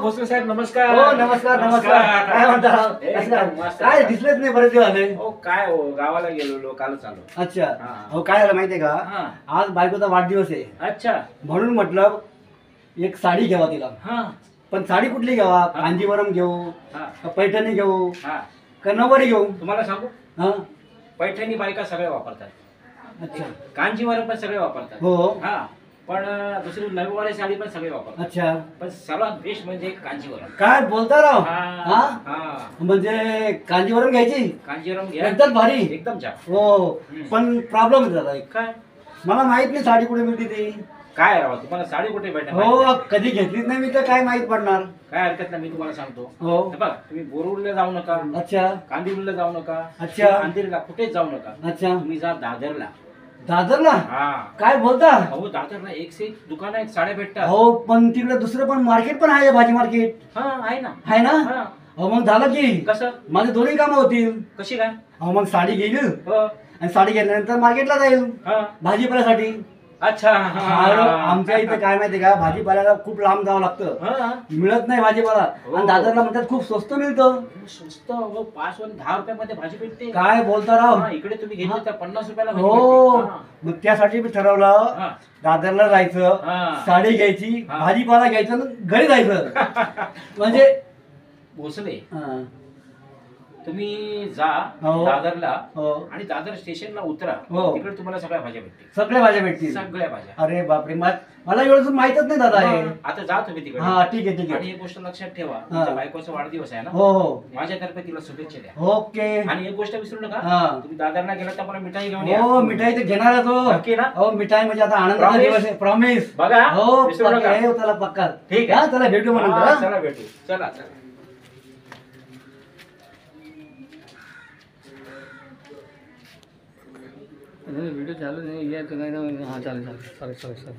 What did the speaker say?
भोसले साहेब नमस्कार. हो नमस्कार नमस्कार. काय म्हणता मस्त. काय दिसलेच नाही बरेच दिवस झाले. हो काय हो गावाला गेलो कालच आलो. अच्छा हा. हो काय झालं माहितीये का हा. आज बायकोचा वाढदिवस आहे अच्छा म्हणून म्हटलं एक साडी घ्यावा तिला. हा पण साडी कुठली घ्यावा कांजीवरम घेऊ हा का पैठणी घेऊ हा का नववारी घेऊ. तुम्हाला सांगू हा पैठणी बायका सगळे वापरतात. अच्छा कांजीवरम पण सगळे वापरतात. हो हा पण दुसरी नवीवारी साडी पण सगळे वापरतात. अच्छा पण सर्वात बेस्ट म्हणजे कांजीवरम. काय बोलता राव. हा हा हा म्हणजे कांजीवरम घ्यायची कांजीवरम घ्या एकदम भारी. एकदम छान. हो पण प्रॉब्लेम आहे दादा एक. काय मला माहित नाही साडी कुठे मिळते ती. काय राव तुम्हाला साडी कुठे भेटेल? हो कधी घेतलीच नाही मी तर काय माहित पडणार. काय हरकत नाही मी तुम्हाला सांगतो. हो हे बघ तुम्ही बोरुडला जाऊ नका, अच्छा कांदिवलीला जाऊ नका, अच्छा. अंधेरीला कुठेच जाऊ नका. अच्छा तुम्ही जा दादरला. दादरला हा काय बोलता. अहो दादरला एक से एक दुकान आहेत साड्या भेटतात. हो पण तिकडे दुसरं पण मार्केट पण आहे भाजी मार्केट हा आहे ना. आहे ना. हा हो मग झालं की कसं माझे दोन्ही कामं होतील. कशी काय? हो मग साडी घेईल हो आणि साडी घेतल्यानंतर मार्केटला जाईल हा भाजीपाल्यासाठी. अच्छा अरे, आमच्या इथे काय माहितीये का भाजीपाल्याला खूप लांब जावं लागतं. हा मिळत नाही भाजीपाला. हो. आणि दादरला म्हणतात खूप स्वस्त मिळतं. स्वस्त हो 5 आणि 10 रुपयामध्ये भाजी भेटते. काय बोलता राव. हा, इकडे तुम्ही घेतली तर 50 रुपयाला भाजी हो भेटते. हा. मग त्यासाठी मी ठरवलं हा. दादरला जायचं हा. साडी घ्यायची हा. भाजीपाला घ्यायचं आणि घरी जायचं म्हणजे भोसले हा. तुम्ही जा हो. दादरला हो आणि दादर स्टेशनला उतरा. हो. तिकडे तुम्हाला सगळ्या भाज्या भेटतील. सगळ्या भाज्या भेटतील. सगळ्या भाज्या. अरे बापरे मला एवढं माहितच नाही दादा हे. आता जा तुम्ही तिकडे. हा ठीक आहे ठीक आणि आहे. एक गोष्ट लक्षात ठेवा तुमच्या बायकोचा वाढदिवस आहे ना. हो हो माझ्यातर्फे तिला शुभेच्छा द्या. ओके. आणि एक गोष्ट विसरू नका हा. तुम्ही दादरला गेला तर मला मिठाई घेऊन या. हो मिठाई तर घेणारच हो. नक्की ना? हो मिठाई म्हणजे आता आनंदाचा Promise? दिवस आहे. प्रॉमिस. बघा हो विसरू नका. पक्का आहे, त्याला पक्का. ठीक हा आहे त्याला भेटू म्हणून हा, हा. चला भेटू. चला चला व्हिडिओ चालू नाही. हा चालेल चालेल सॉरी सॉरी सॉरी.